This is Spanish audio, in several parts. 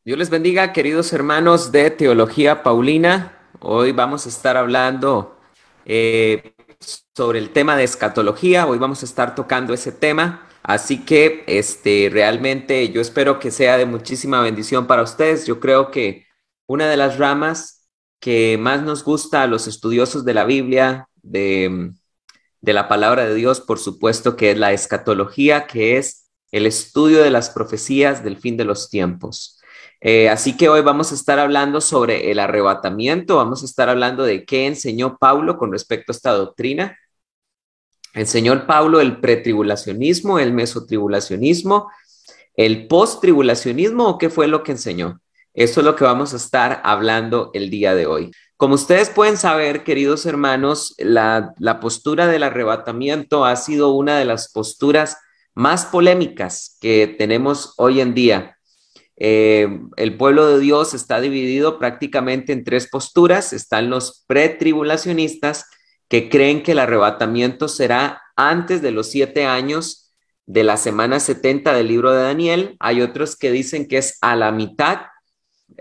Dios les bendiga, queridos hermanos de Teología Paulina. Hoy vamos a estar hablando eh, sobre el tema de escatología. Hoy vamos a estar tocando ese tema. Así que realmente yo espero que sea de muchísima bendición para ustedes. Yo creo que una de las ramas que más nos gusta a los estudiosos de la Biblia, de la palabra de Dios, por supuesto que es la escatología, que es el estudio de las profecías del fin de los tiempos. Así que hoy vamos a estar hablando sobre el arrebatamiento, vamos a estar hablando de qué enseñó Pablo con respecto a esta doctrina. Enseñó Pablo el pretribulacionismo, el mesotribulacionismo, el posttribulacionismo, ¿o qué fue lo que enseñó? Eso es lo que vamos a estar hablando el día de hoy. Como ustedes pueden saber, queridos hermanos, la postura del arrebatamiento ha sido una de las posturas más polémicas que tenemos hoy en día. El pueblo de Dios está dividido prácticamente en tres posturas. Están los pretribulacionistas que creen que el arrebatamiento será antes de los 7 años de la semana 70 del libro de Daniel. Hay otros que dicen que es a la mitad.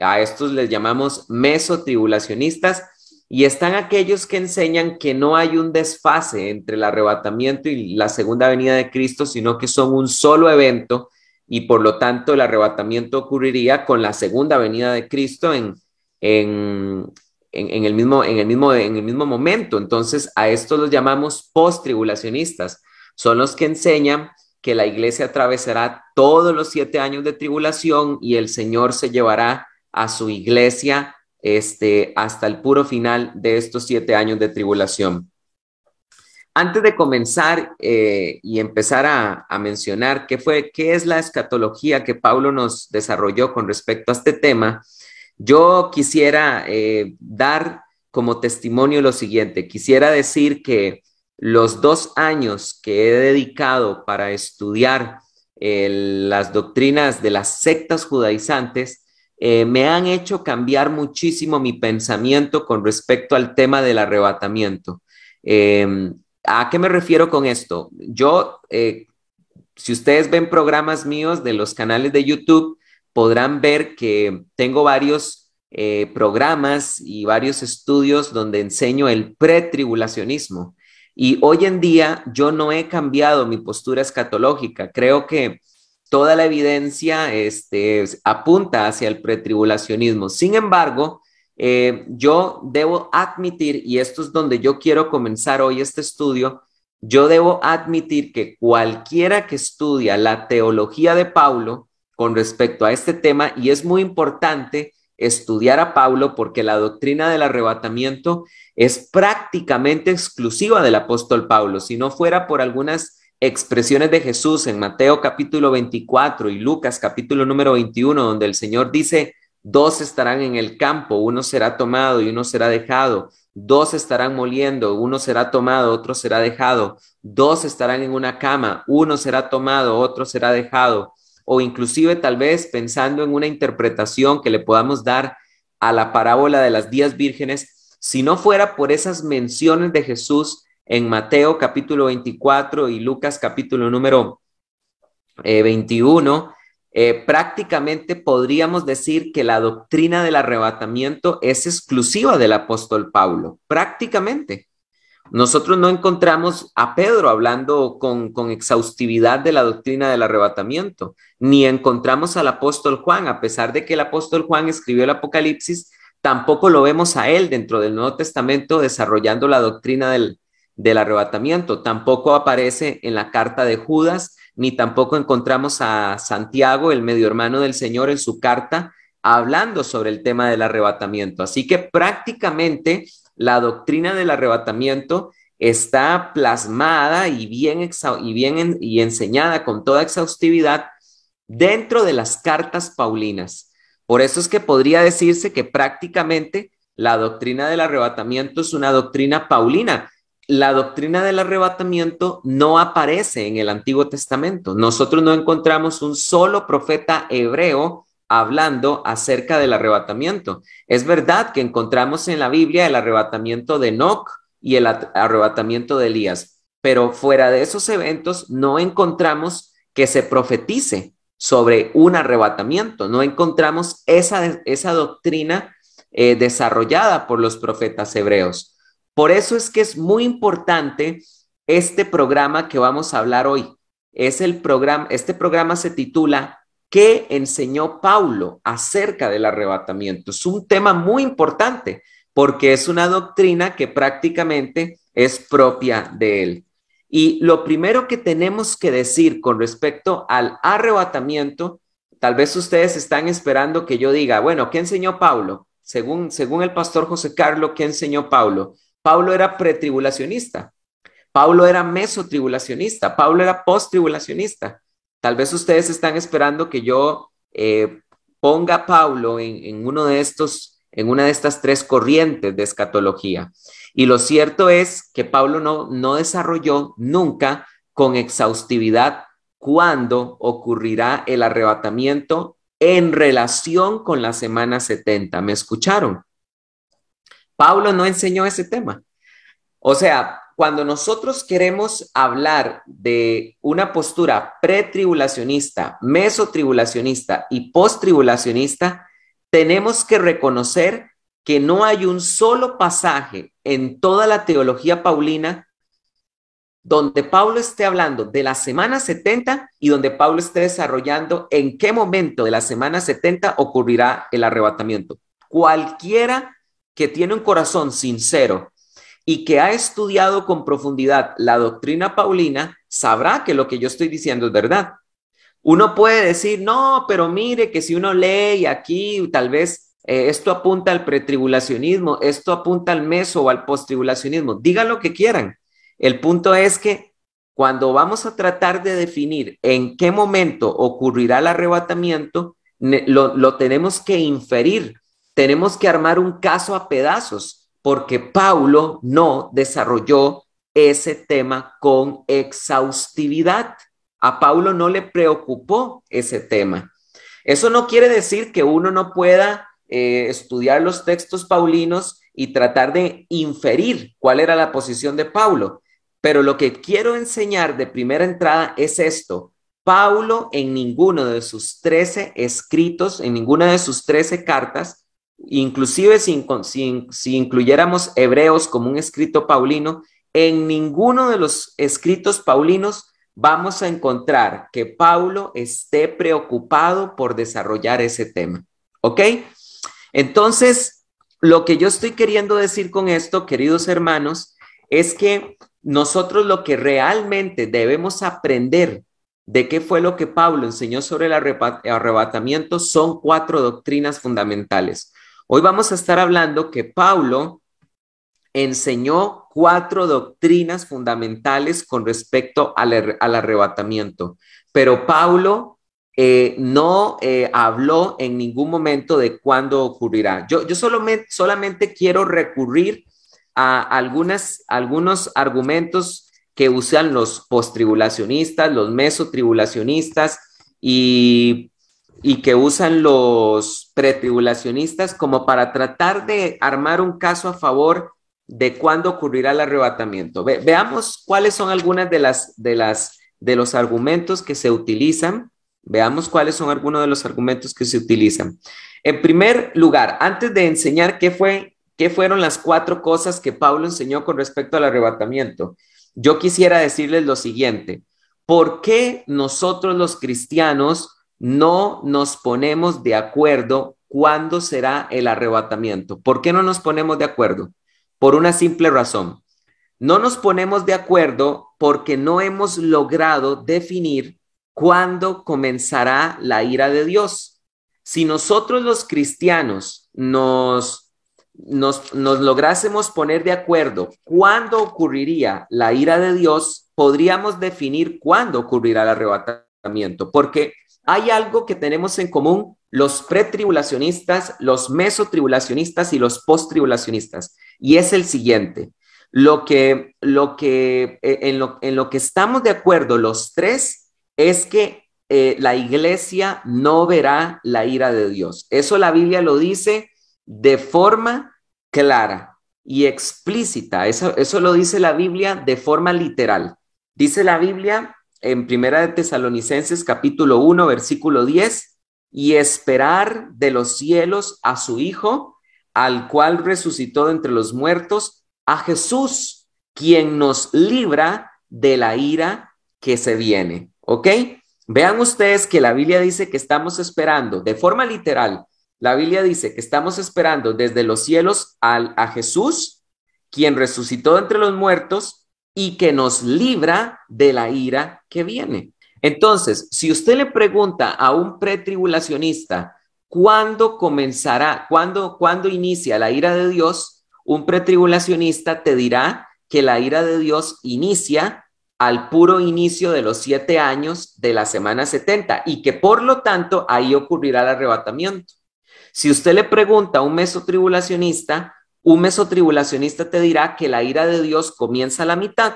A estos les llamamos mesotribulacionistas. Y están aquellos que enseñan que no hay un desfase entre el arrebatamiento y la segunda venida de Cristo, sino que son un solo evento y por lo tanto el arrebatamiento ocurriría con la segunda venida de Cristo en, en el mismo momento. Entonces a estos los llamamos post-tribulacionistas. Son los que enseñan que la iglesia atravesará todos los 7 años de tribulación y el Señor se llevará a su iglesia hasta el puro final de estos 7 años de tribulación. Antes de comenzar y empezar a mencionar qué es la escatología que Pablo nos desarrolló con respecto a este tema, yo quisiera dar como testimonio lo siguiente. Quisiera decir que los 2 años que he dedicado para estudiar las doctrinas de las sectas judaizantes me han hecho cambiar muchísimo mi pensamiento con respecto al tema del arrebatamiento. Eh, ¿A qué me refiero con esto? Si ustedes ven programas míos de los canales de YouTube, podrán ver que tengo varios programas y varios estudios donde enseño el pretribulacionismo. Y hoy en día yo no he cambiado mi postura escatológica. Creo que toda la evidencia apunta hacia el pretribulacionismo. Sin embargo, yo debo admitir, y esto es donde yo quiero comenzar hoy este estudio, yo debo admitir que cualquiera que estudia la teología de Pablo con respecto a este tema, y es muy importante estudiar a Pablo porque la doctrina del arrebatamiento es prácticamente exclusiva del apóstol Pablo. Si no fuera por algunas expresiones de Jesús en Mateo capítulo 24 y Lucas capítulo número 21, donde el Señor dice: dos estarán en el campo, uno será tomado y uno será dejado. Dos estarán moliendo, uno será tomado, otro será dejado. Dos estarán en una cama, uno será tomado, otro será dejado. O inclusive tal vez pensando en una interpretación que le podamos dar a la parábola de las 10 vírgenes, si no fuera por esas menciones de Jesús en Mateo capítulo 24 y Lucas capítulo número 21, prácticamente podríamos decir que la doctrina del arrebatamiento es exclusiva del apóstol Pablo, prácticamente. Nosotros no encontramos a Pedro hablando con exhaustividad de la doctrina del arrebatamiento, ni encontramos al apóstol Juan, a pesar de que el apóstol Juan escribió el Apocalipsis, tampoco lo vemos a él dentro del Nuevo Testamento desarrollando la doctrina del arrebatamiento. Tampoco aparece en la carta de Judas, ni tampoco encontramos a Santiago, el medio hermano del Señor, en su carta hablando sobre el tema del arrebatamiento. Así que prácticamente la doctrina del arrebatamiento está plasmada y enseñada con toda exhaustividad dentro de las cartas paulinas. Por eso es que podría decirse que prácticamente la doctrina del arrebatamiento es una doctrina paulina. La doctrina del arrebatamiento no aparece en el Antiguo Testamento. Nosotros no encontramos un solo profeta hebreo hablando acerca del arrebatamiento. Es verdad que encontramos en la Biblia el arrebatamiento de Enoc y el arrebatamiento de Elías, pero fuera de esos eventos no encontramos que se profetice sobre un arrebatamiento. No encontramos esa doctrina desarrollada por los profetas hebreos. Por eso es que es muy importante este programa que vamos a hablar hoy. Este programa se titula ¿Qué enseñó Pablo acerca del arrebatamiento? Es un tema muy importante porque es una doctrina que prácticamente es propia de él. Y lo primero que tenemos que decir con respecto al arrebatamiento, tal vez ustedes están esperando que yo diga, bueno, ¿qué enseñó Pablo? Según el pastor José Carlos, ¿qué enseñó Pablo? Pablo era pretribulacionista, Pablo era mesotribulacionista, Pablo era posttribulacionista. Tal vez ustedes están esperando que yo ponga a Pablo en en una de estas tres corrientes de escatología. Y lo cierto es que Pablo no desarrolló nunca con exhaustividad cuándo ocurrirá el arrebatamiento en relación con la semana 70. ¿Me escucharon? Pablo no enseñó ese tema. O sea, cuando nosotros queremos hablar de una postura pretribulacionista, mesotribulacionista y posttribulacionista, tenemos que reconocer que no hay un solo pasaje en toda la teología paulina donde Pablo esté hablando de la semana 70 y donde Pablo esté desarrollando en qué momento de la semana 70 ocurrirá el arrebatamiento. Cualquiera que tiene un corazón sincero y que ha estudiado con profundidad la doctrina paulina, sabrá que lo que yo estoy diciendo es verdad. Uno puede decir, no, pero mire que si uno lee aquí, tal vez esto apunta al pretribulacionismo, esto apunta al meso o al posttribulacionismo. Digan lo que quieran. El punto es que cuando vamos a tratar de definir en qué momento ocurrirá el arrebatamiento, lo tenemos que inferir, tenemos que armar un caso a pedazos, porque Paulo no desarrolló ese tema con exhaustividad. A Paulo no le preocupó ese tema. Eso no quiere decir que uno no pueda estudiar los textos paulinos y tratar de inferir cuál era la posición de Paulo. Pero lo que quiero enseñar de primera entrada es esto. Paulo en ninguno de sus 13 escritos, en ninguna de sus 13 cartas, inclusive si incluyéramos Hebreos como un escrito paulino, en ninguno de los escritos paulinos vamos a encontrar que Paulo esté preocupado por desarrollar ese tema. ¿Ok? Entonces, lo que yo estoy queriendo decir con esto, queridos hermanos, es que nosotros lo que realmente debemos aprender de qué fue lo que Pablo enseñó sobre el arrebatamiento son 4 doctrinas fundamentales. Hoy vamos a estar hablando que Pablo enseñó 4 doctrinas fundamentales con respecto al arrebatamiento, pero Paulo no habló en ningún momento de cuándo ocurrirá. Yo solamente quiero recurrir a algunos argumentos que usan los postribulacionistas, los mesotribulacionistas y que usan los pretribulacionistas como para tratar de armar un caso a favor de cuándo ocurrirá el arrebatamiento. Veamos cuáles son algunas de los argumentos que se utilizan. Veamos cuáles son algunos de los argumentos que se utilizan. En primer lugar, antes de enseñar qué fueron las 4 cosas que Pablo enseñó con respecto al arrebatamiento, yo quisiera decirles lo siguiente. ¿Por qué nosotros los cristianos no nos ponemos de acuerdo cuándo será el arrebatamiento? ¿Por qué no nos ponemos de acuerdo? Por una simple razón. No nos ponemos de acuerdo porque no hemos logrado definir cuándo comenzará la ira de Dios. Si nosotros los cristianos nos lográsemos poner de acuerdo cuándo ocurriría la ira de Dios, podríamos definir cuándo ocurrirá el arrebatamiento, porque hay algo que tenemos en común los pretribulacionistas, los mesotribulacionistas y los posttribulacionistas, y es el siguiente. En lo que estamos de acuerdo los 3 es que la iglesia no verá la ira de Dios. Eso la Biblia lo dice de forma clara y explícita. Eso lo dice la Biblia de forma literal. Dice la Biblia en Primera de Tesalonicenses capítulo 1, versículo 10, y esperar de los cielos a su Hijo, al cual resucitó de entre los muertos, a Jesús, quien nos libra de la ira que se viene. ¿Ok? Vean ustedes que la Biblia dice que estamos esperando, de forma literal, la Biblia dice que estamos esperando desde los cielos a Jesús, quien resucitó de entre los muertos y que nos libra de la ira que viene. Entonces, si usted le pregunta a un pretribulacionista cuándo comenzará, cuándo inicia la ira de Dios, un pretribulacionista te dirá que la ira de Dios inicia al puro inicio de los 7 años de la semana 70 y que por lo tanto ahí ocurrirá el arrebatamiento. Si usted le pregunta a un mesotribulacionista te dirá que la ira de Dios comienza a la mitad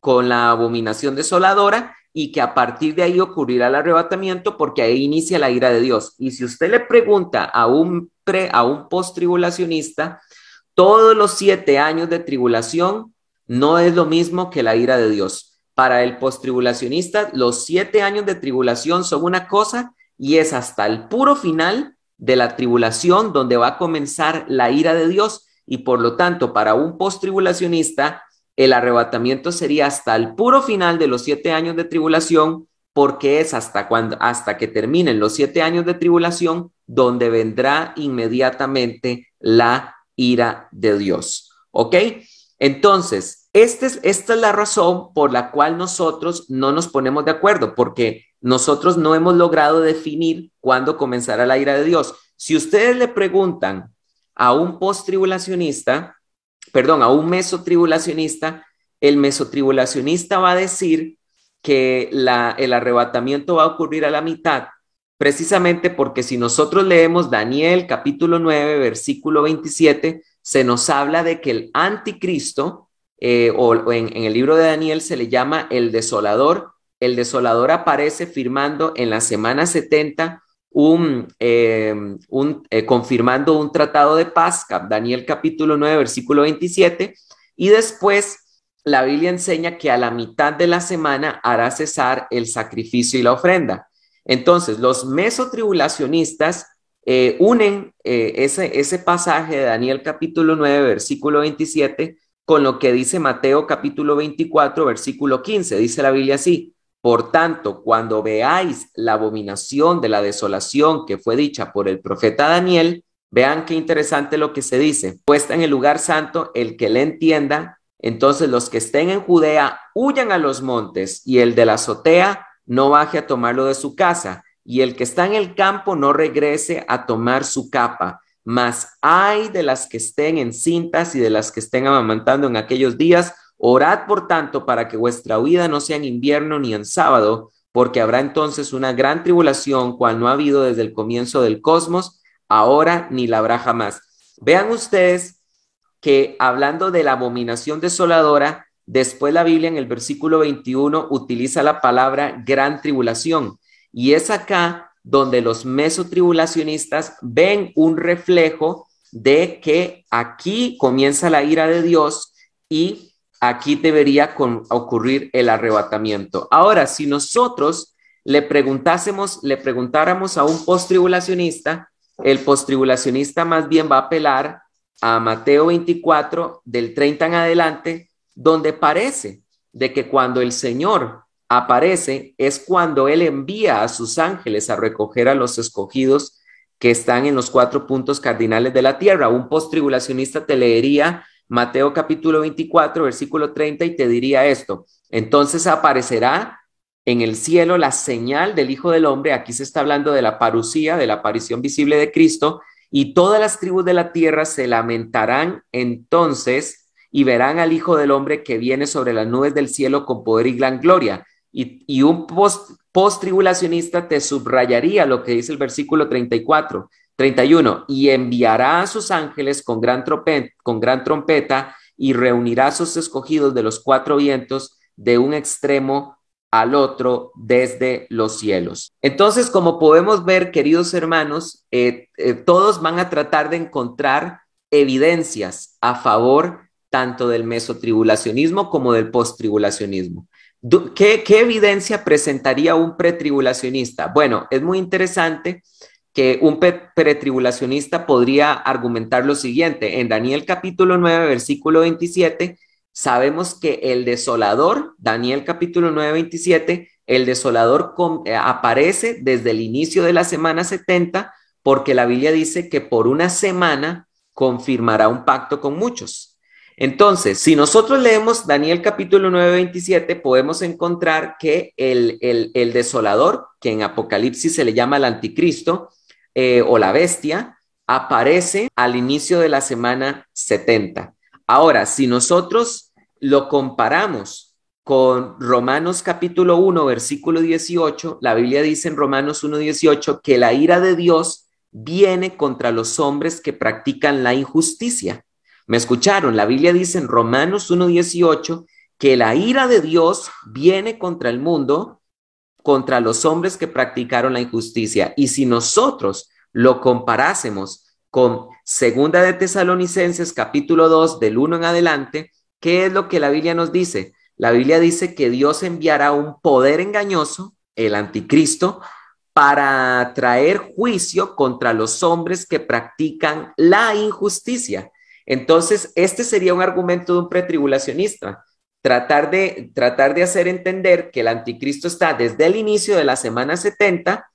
con la abominación desoladora y que a partir de ahí ocurrirá el arrebatamiento porque ahí inicia la ira de Dios. Y si usted le pregunta a un post-tribulacionista, todos los 7 años de tribulación no es lo mismo que la ira de Dios. Para el post-tribulacionista, los 7 años de tribulación son una cosa y es hasta el puro final de la tribulación donde va a comenzar la ira de Dios y por lo tanto para un post-tribulacionista el arrebatamiento sería hasta el puro final de los 7 años de tribulación porque es hasta que terminen los 7 años de tribulación donde vendrá inmediatamente la ira de Dios. ¿Ok? Entonces, esta es la razón por la cual nosotros no nos ponemos de acuerdo, porque nosotros no hemos logrado definir cuándo comenzará la ira de Dios. Si ustedes le preguntan a un post-tribulacionista, perdón, a un mesotribulacionista, el mesotribulacionista va a decir que el arrebatamiento va a ocurrir a la mitad, precisamente porque si nosotros leemos Daniel capítulo 9, versículo 27, se nos habla de que el anticristo, o en el libro de Daniel se le llama el desolador. El desolador aparece firmando en la semana 70 confirmando un tratado de paz, Daniel capítulo 9, versículo 27, y después la Biblia enseña que a la mitad de la semana hará cesar el sacrificio y la ofrenda. Entonces, los mesotribulacionistas unen ese pasaje de Daniel capítulo 9, versículo 27, con lo que dice Mateo capítulo 24, versículo 15. Dice la Biblia así: por tanto, cuando veáis la abominación de la desolación que fue dicha por el profeta Daniel, vean qué interesante lo que se dice. Puesta en el lugar santo, el que le entienda, entonces los que estén en Judea huyan a los montes, y el de la azotea no baje a tomarlo de su casa, y el que está en el campo no regrese a tomar su capa. Mas ay de las que estén encintas y de las que estén amamantando en aquellos días. Orad, por tanto, para que vuestra huida no sea en invierno ni en sábado, porque habrá entonces una gran tribulación, cual no ha habido desde el comienzo del cosmos, ahora ni la habrá jamás. Vean ustedes que hablando de la abominación desoladora, después la Biblia en el versículo 21 utiliza la palabra gran tribulación, y es acá donde los mesotribulacionistas ven un reflejo de que aquí comienza la ira de Dios y aquí debería ocurrir el arrebatamiento. Ahora, si nosotros le preguntáramos a un postribulacionista, el postribulacionista más bien va a apelar a Mateo 24, del 30 en adelante, donde parece de que cuando el Señor aparece es cuando Él envía a sus ángeles a recoger a los escogidos que están en los 4 puntos cardinales de la tierra. Un postribulacionista te leería Mateo capítulo 24, versículo 30 y te diría esto: entonces aparecerá en el cielo la señal del Hijo del Hombre. Aquí se está hablando de la parusía, de la aparición visible de Cristo, y todas las tribus de la tierra se lamentarán entonces y verán al Hijo del Hombre que viene sobre las nubes del cielo con poder y gran gloria. Y un post-tribulacionista te subrayaría lo que dice el versículo 34, 31, y enviará a sus ángeles con gran trompeta y reunirá a sus escogidos de los 4 vientos de un extremo al otro desde los cielos. Entonces, como podemos ver, queridos hermanos, todos van a tratar de encontrar evidencias a favor tanto del mesotribulacionismo como del posttribulacionismo. ¿Qué evidencia presentaría un pretribulacionista? Bueno, es muy interesante que un pretribulacionista podría argumentar lo siguiente. En Daniel capítulo 9, versículo 27, sabemos que el desolador, Daniel capítulo 9, 27, el desolador aparece desde el inicio de la semana 70, porque la Biblia dice que por una semana confirmará un pacto con muchos. Entonces, si nosotros leemos Daniel capítulo 9, 27, podemos encontrar que el desolador, que en Apocalipsis se le llama el anticristo o la bestia, aparece al inicio de la semana 70. Ahora, si nosotros lo comparamos con Romanos capítulo 1, versículo 18, la Biblia dice en Romanos 1, 18 que la ira de Dios viene contra los hombres que practican la injusticia. ¿Me escucharon? La Biblia dice en Romanos 1:18 que la ira de Dios viene contra el mundo, contra los hombres que practicaron la injusticia. Y si nosotros lo comparásemos con Segunda de Tesalonicenses capítulo 2 del 1 en adelante, ¿qué es lo que la Biblia nos dice? La Biblia dice que Dios enviará un poder engañoso, el anticristo, para traer juicio contra los hombres que practican la injusticia. Entonces, este sería un argumento de un pretribulacionista, tratar de hacer entender que el anticristo está desde el inicio de la semana 70,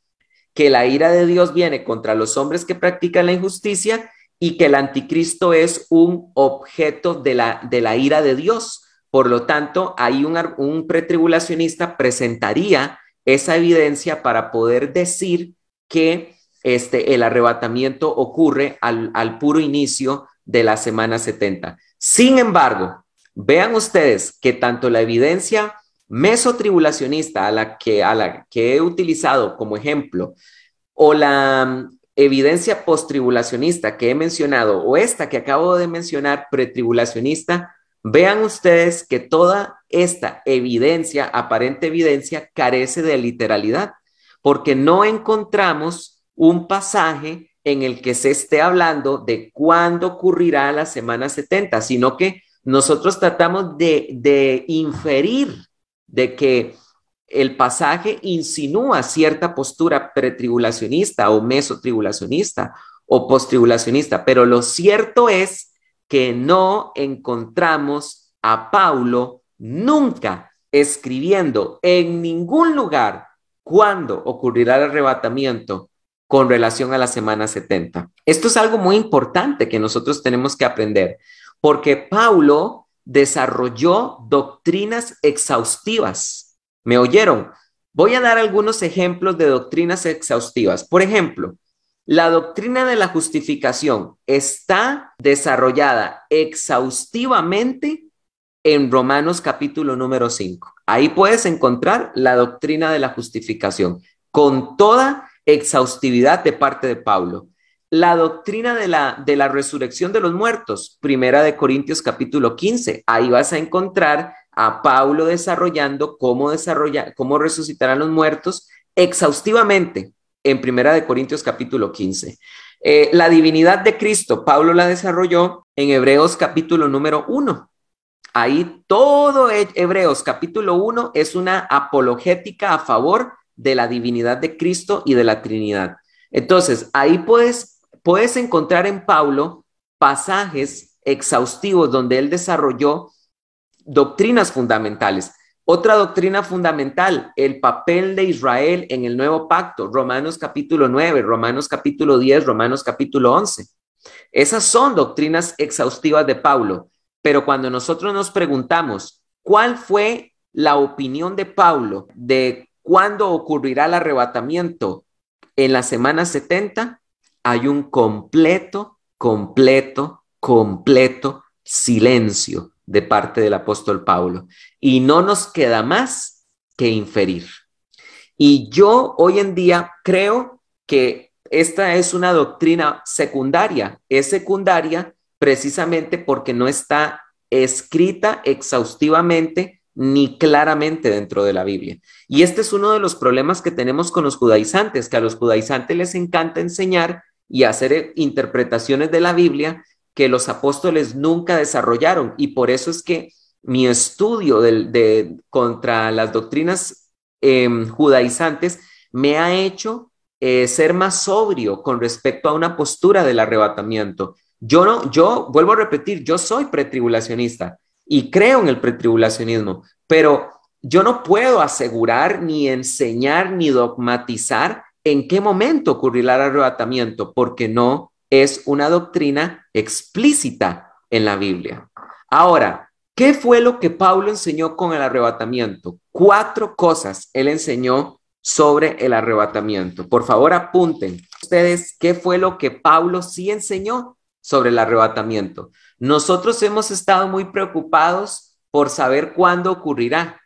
que la ira de Dios viene contra los hombres que practican la injusticia y que el anticristo es un objeto de la ira de Dios. Por lo tanto, ahí un pretribulacionista presentaría esa evidencia para poder decir que el arrebatamiento ocurre al puro inicio de la semana 70. Sin embargo, vean ustedes que tanto la evidencia mesotribulacionista a la que he utilizado como ejemplo o la evidencia postribulacionista que he mencionado o esta que acabo de mencionar, pretribulacionista, vean ustedes que toda esta evidencia, aparente evidencia, carece de literalidad, porque no encontramos un pasaje en el que se esté hablando de cuándo ocurrirá la semana 70, sino que nosotros tratamos de inferir de que el pasaje insinúa cierta postura pretribulacionista o mesotribulacionista o posttribulacionista, pero lo cierto es que no encontramos a Pablo nunca escribiendo en ningún lugar cuándo ocurrirá el arrebatamiento con relación a la semana 70. Esto es algo muy importante que nosotros tenemos que aprender, porque Pablo desarrolló doctrinas exhaustivas. ¿Me oyeron? Voy a dar algunos ejemplos de doctrinas exhaustivas. Por ejemplo, la doctrina de la justificación está desarrollada exhaustivamente en Romanos capítulo número 5. Ahí puedes encontrar la doctrina de la justificación con toda exhaustividad de parte de Pablo. La doctrina de la resurrección de los muertos, primera de Corintios capítulo 15. Ahí vas a encontrar a Pablo desarrollando cómo resucitarán los muertos exhaustivamente en primera de Corintios capítulo 15. La divinidad de Cristo, Pablo la desarrolló en Hebreos capítulo número 1. Ahí todo Hebreos capítulo 1 es una apologética a favor de la divinidad de Cristo y de la Trinidad. Entonces, ahí puedes encontrar en Pablo pasajes exhaustivos donde él desarrolló doctrinas fundamentales. Otra doctrina fundamental, el papel de Israel en el nuevo pacto, Romanos capítulo 9, Romanos capítulo 10, Romanos capítulo 11. Esas son doctrinas exhaustivas de Pablo, pero cuando nosotros nos preguntamos cuál fue la opinión de Pablo de cuándo ocurrirá el arrebatamiento en la semana 70, hay un completo silencio de parte del apóstol Pablo y no nos queda más que inferir. Y yo hoy en día creo que esta es una doctrina secundaria. Es secundaria precisamente porque no está escrita exhaustivamente ni claramente dentro de la Biblia. Y este es uno de los problemas que tenemos con los judaizantes, que a los judaizantes les encanta enseñar y hacer interpretaciones de la Biblia que los apóstoles nunca desarrollaron. Y por eso es que mi estudio contra las doctrinas judaizantes me ha hecho ser más sobrio con respecto a una postura del arrebatamiento. Yo vuelvo a repetir, yo soy pretribulacionista y creo en el pretribulacionismo, pero yo no puedo asegurar, ni enseñar, ni dogmatizar en qué momento ocurrirá el arrebatamiento, porque no es una doctrina explícita en la Biblia. Ahora, ¿qué fue lo que Pablo enseñó con el arrebatamiento? 4 cosas él enseñó sobre el arrebatamiento. Por favor, apunten ustedes qué fue lo que Pablo sí enseñó sobre el arrebatamiento. Nosotros hemos estado muy preocupados por saber cuándo ocurrirá.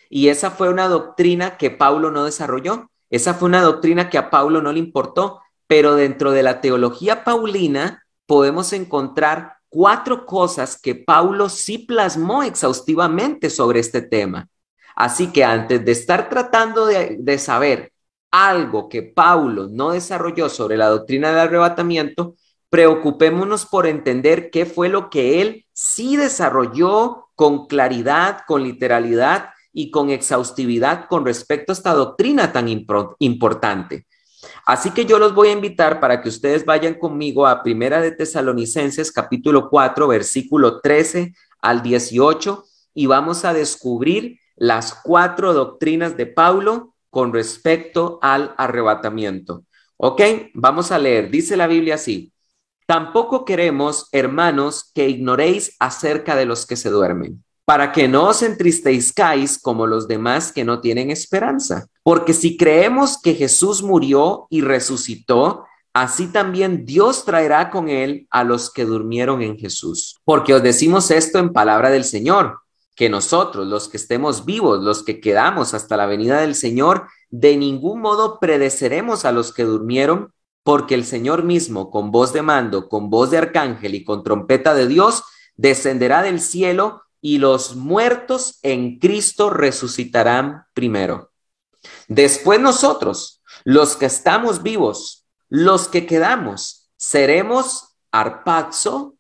Y esa fue una doctrina que Pablo no desarrolló. Esa fue una doctrina que a Pablo no le importó. Pero dentro de la teología paulina podemos encontrar 4 cosas que Pablo sí plasmó exhaustivamente sobre este tema. Así que antes de estar tratando de saber algo que Pablo no desarrolló sobre la doctrina del arrebatamiento, preocupémonos por entender qué fue lo que él sí desarrolló con claridad, con literalidad y con exhaustividad con respecto a esta doctrina tan importante. Así que yo los voy a invitar para que ustedes vayan conmigo a Primera de Tesalonicenses, capítulo 4, versículo 13 al 18, y vamos a descubrir las 4 doctrinas de Pablo con respecto al arrebatamiento. ¿Ok? Vamos a leer. Dice la Biblia así: tampoco queremos, hermanos, que ignoréis acerca de los que se duermen, para que no os entristezcáis como los demás que no tienen esperanza. Porque si creemos que Jesús murió y resucitó, así también Dios traerá con él a los que durmieron en Jesús. Porque os decimos esto en palabra del Señor, que nosotros, los que estemos vivos, los que quedamos hasta la venida del Señor, de ningún modo predeceremos a los que durmieron, porque el Señor mismo, con voz de mando, con voz de arcángel y con trompeta de Dios, descenderá del cielo, y los muertos en Cristo resucitarán primero. Después nosotros, los que estamos vivos, los que quedamos, seremos harpazo,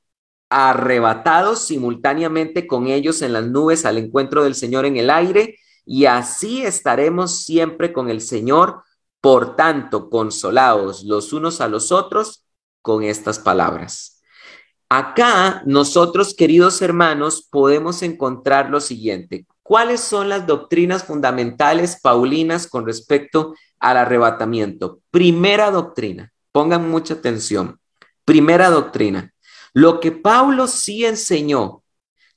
arrebatados simultáneamente con ellos en las nubes al encuentro del Señor en el aire, y así estaremos siempre con el Señor. Por tanto, consolaos los unos a los otros con estas palabras. Acá nosotros, queridos hermanos, podemos encontrar lo siguiente. ¿Cuáles son las doctrinas fundamentales paulinas con respecto al arrebatamiento? Primera doctrina, pongan mucha atención. Primera doctrina, lo que Pablo sí enseñó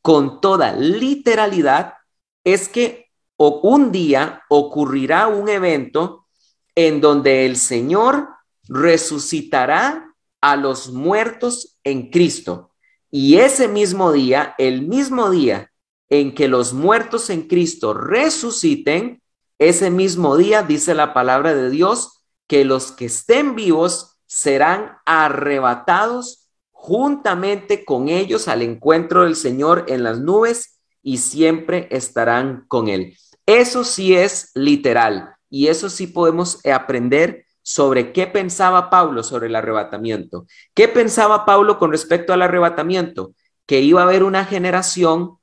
con toda literalidad es que un día ocurrirá un evento en donde el Señor resucitará a los muertos en Cristo. Y ese mismo día, el mismo día en que los muertos en Cristo resuciten, ese mismo día, dice la palabra de Dios, que los que estén vivos serán arrebatados juntamente con ellos al encuentro del Señor en las nubes y siempre estarán con Él. Eso sí es literal y eso sí podemos aprender sobre qué pensaba Pablo sobre el arrebatamiento. ¿Qué pensaba Pablo con respecto al arrebatamiento? Que iba a haber una generación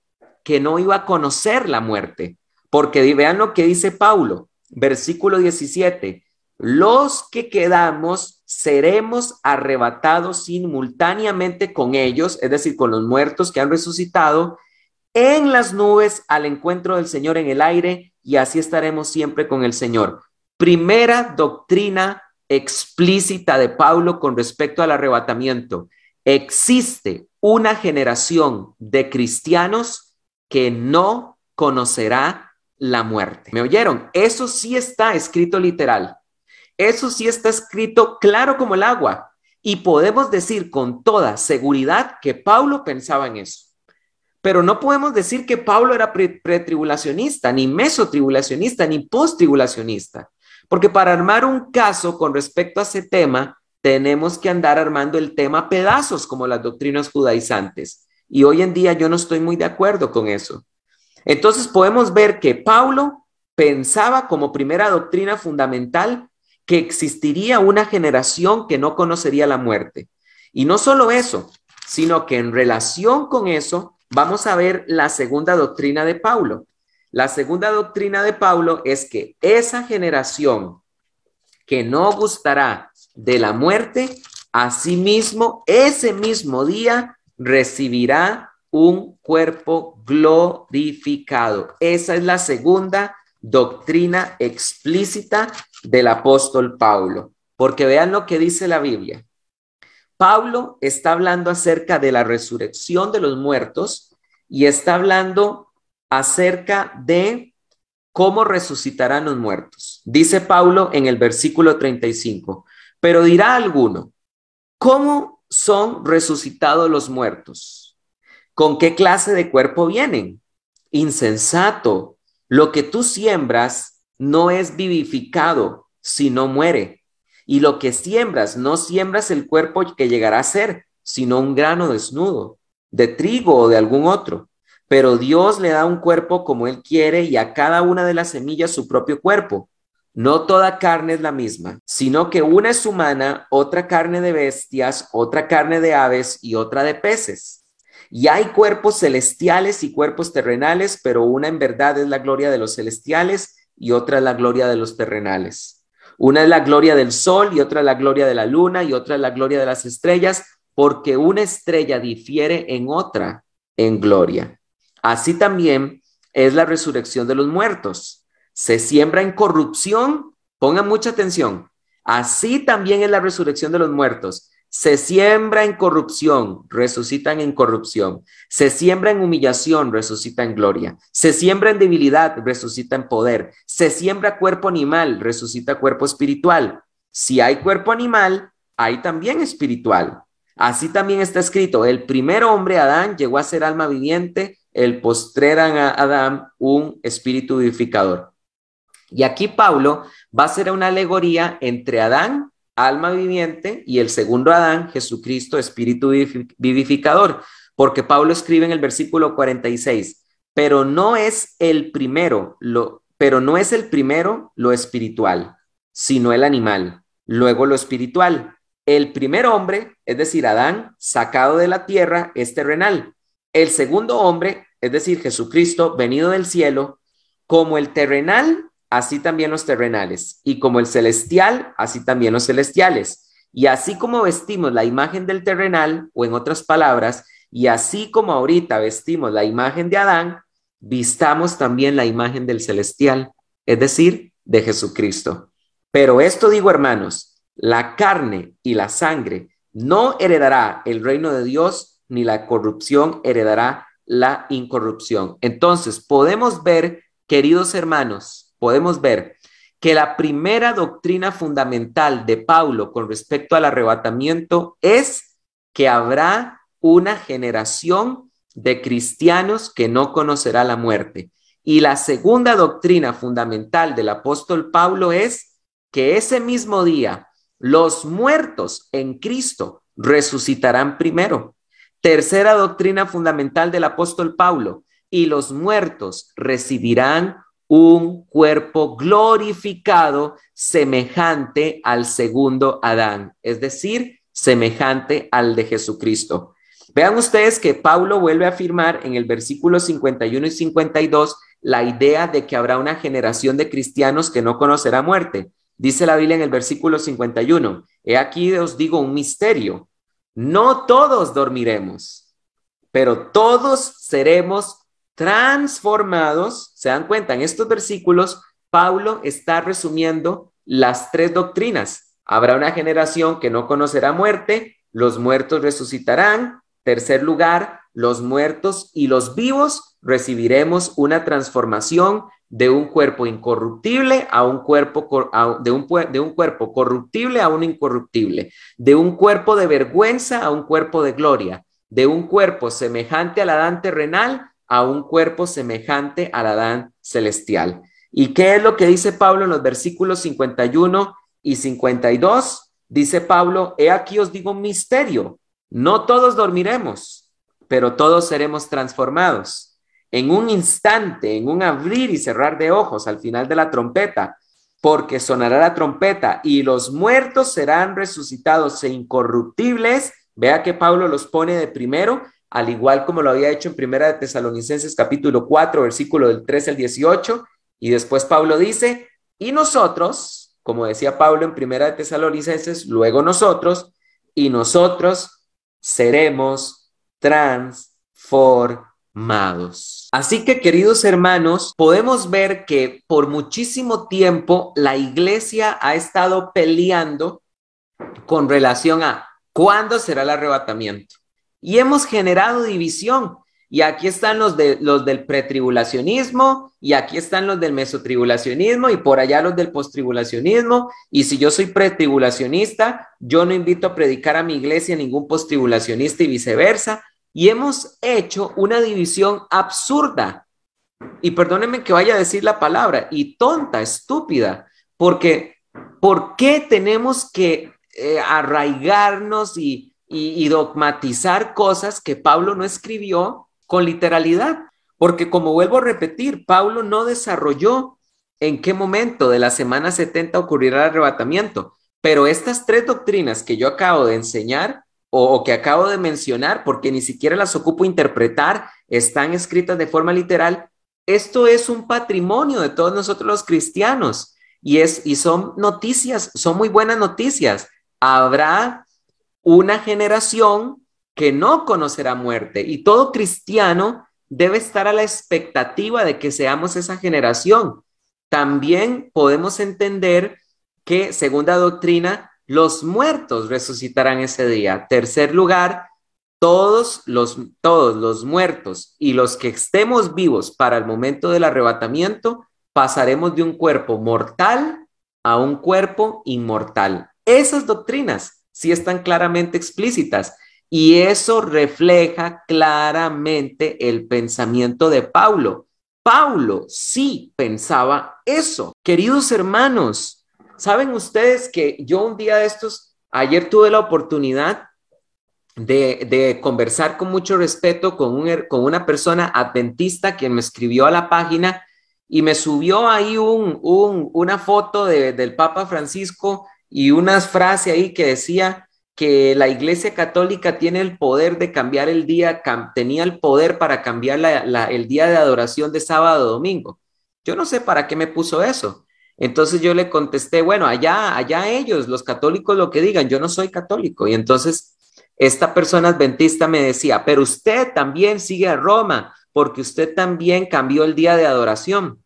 que no iba a conocer la muerte. Porque vean lo que dice Pablo, versículo 17. Los que quedamos seremos arrebatados simultáneamente con ellos, es decir, con los muertos que han resucitado, en las nubes al encuentro del Señor en el aire, y así estaremos siempre con el Señor. Primera doctrina explícita de Pablo con respecto al arrebatamiento. Existe una generación de cristianos que no conocerá la muerte. ¿Me oyeron? Eso sí está escrito literal. Eso sí está escrito claro como el agua. Y podemos decir con toda seguridad que Pablo pensaba en eso. Pero no podemos decir que Pablo era pretribulacionista, ni mesotribulacionista, ni posttribulacionista. Porque para armar un caso con respecto a ese tema, tenemos que andar armando el tema a pedazos como las doctrinas judaizantes. Y hoy en día yo no estoy muy de acuerdo con eso. Entonces podemos ver que Pablo pensaba como primera doctrina fundamental que existiría una generación que no conocería la muerte. Y no solo eso, sino que en relación con eso, vamos a ver la segunda doctrina de Pablo. La segunda doctrina de Pablo es que esa generación que no gustará de la muerte, asimismo, ese mismo día recibirá un cuerpo glorificado. Esa es la segunda doctrina explícita del apóstol Pablo, porque vean lo que dice la Biblia. Pablo está hablando acerca de la resurrección de los muertos y está hablando acerca de cómo resucitarán los muertos. Dice Pablo en el versículo 35, pero dirá alguno, ¿cómo son resucitados los muertos? ¿Con qué clase de cuerpo vienen? Insensato, lo que tú siembras no es vivificado, sino muere. Y lo que siembras, no siembras el cuerpo que llegará a ser, sino un grano desnudo, de trigo o de algún otro. Pero Dios le da un cuerpo como Él quiere y a cada una de las semillas su propio cuerpo. No toda carne es la misma, sino que una es humana, otra carne de bestias, otra carne de aves y otra de peces. Y hay cuerpos celestiales y cuerpos terrenales, pero una en verdad es la gloria de los celestiales y otra es la gloria de los terrenales. Una es la gloria del sol y otra es la gloria de la luna y otra es la gloria de las estrellas, porque una estrella difiere en otra en gloria. Así también es la resurrección de los muertos. Se siembra en corrupción, pongan mucha atención. Así también es la resurrección de los muertos. Se siembra en corrupción, resucitan en corrupción. Se siembra en humillación, resucita en gloria. Se siembra en debilidad, resucita en poder. Se siembra cuerpo animal, resucita cuerpo espiritual. Si hay cuerpo animal, hay también espiritual. Así también está escrito, el primer hombre, Adán, llegó a ser alma viviente, el postrer Adán, un espíritu vivificador. Y aquí Pablo va a hacer una alegoría entre Adán, alma viviente, y el segundo Adán, Jesucristo, espíritu vivificador, porque Pablo escribe en el versículo 46, pero no es el primero lo espiritual, sino el animal, luego lo espiritual. El primer hombre, es decir, Adán, sacado de la tierra, es terrenal. El segundo hombre, es decir, Jesucristo, venido del cielo, como el terrenal, así también los terrenales, y como el celestial, así también los celestiales. Y así como vestimos la imagen del terrenal, o en otras palabras, y así como ahorita vestimos la imagen de Adán, vistamos también la imagen del celestial, es decir, de Jesucristo. Pero esto digo, hermanos, la carne y la sangre no heredará el reino de Dios, ni la corrupción heredará la incorrupción. Entonces, podemos ver, queridos hermanos, podemos ver que la primera doctrina fundamental de Pablo con respecto al arrebatamiento es que habrá una generación de cristianos que no conocerá la muerte. Y la segunda doctrina fundamental del apóstol Pablo es que ese mismo día los muertos en Cristo resucitarán primero. Tercera doctrina fundamental del apóstol Pablo, y los muertos recibirán un cuerpo glorificado semejante al segundo Adán, es decir, semejante al de Jesucristo. Vean ustedes que Pablo vuelve a afirmar en el versículo 51 y 52 la idea de que habrá una generación de cristianos que no conocerá muerte. Dice la Biblia en el versículo 51, he aquí os digo un misterio, no todos dormiremos, pero todos seremos transformados. ¿Se dan cuenta? En estos versículos, Pablo está resumiendo las tres doctrinas. Habrá una generación que no conocerá muerte, los muertos resucitarán. Tercer lugar, los muertos y los vivos recibiremos una transformación de un cuerpo incorruptible a un cuerpo, de un cuerpo corruptible a un incorruptible, de un cuerpo de vergüenza a un cuerpo de gloria, de un cuerpo semejante al Adán terrenal a un cuerpo semejante al Adán celestial. ¿Y qué es lo que dice Pablo en los versículos 51 y 52? Dice Pablo, he aquí os digo un misterio, no todos dormiremos, pero todos seremos transformados. En un instante, en un abrir y cerrar de ojos al final de la trompeta, porque sonará la trompeta y los muertos serán resucitados e incorruptibles. Vea que Pablo los pone de primero al igual como lo había hecho en Primera de Tesalonicenses capítulo 4, versículo del 13 al 18, y después Pablo dice, y nosotros, como decía Pablo en Primera de Tesalonicenses, luego nosotros, y nosotros seremos transformados. Así que, queridos hermanos, podemos ver que por muchísimo tiempo la iglesia ha estado peleando con relación a cuándo será el arrebatamiento. Y hemos generado división. Y aquí están los del pretribulacionismo, y aquí están los del mesotribulacionismo, y por allá los del posttribulacionismo. Y si yo soy pretribulacionista, yo no invito a predicar a mi iglesia ningún posttribulacionista y viceversa. Y hemos hecho una división absurda. Y perdónenme que vaya a decir la palabra, y tonta, estúpida, porque ¿por qué tenemos que arraigarnos y dogmatizar cosas que Pablo no escribió con literalidad? Porque como vuelvo a repetir, Pablo no desarrolló en qué momento de la semana 70 ocurrirá el arrebatamiento, pero estas tres doctrinas que yo acabo de enseñar o que acabo de mencionar, porque ni siquiera las ocupo interpretar, están escritas de forma literal. Esto es un patrimonio de todos nosotros los cristianos y son noticias, son muy buenas noticias. Habrá una generación que no conocerá muerte y todo cristiano debe estar a la expectativa de que seamos esa generación. También podemos entender que, segunda doctrina, los muertos resucitarán ese día. Tercer lugar, todos los muertos y los que estemos vivos para el momento del arrebatamiento, pasaremos de un cuerpo mortal a un cuerpo inmortal. Esas doctrinas sí están claramente explícitas y eso refleja claramente el pensamiento de Pablo. Pablo sí pensaba eso. Queridos hermanos, ¿saben ustedes que yo un día de estos, ayer tuve la oportunidad de conversar con mucho respeto con una persona adventista que me escribió a la página y me subió ahí una foto del Papa Francisco y unas frases ahí que decía que la Iglesia Católica tiene el poder de cambiar el día, tenía el poder para cambiar el día de adoración de sábado a domingo. Yo no sé para qué me puso eso. Entonces yo le contesté, bueno, allá ellos, los católicos, lo que digan, yo no soy católico. Y entonces esta persona adventista me decía, pero usted también sigue a Roma, porque usted también cambió el día de adoración.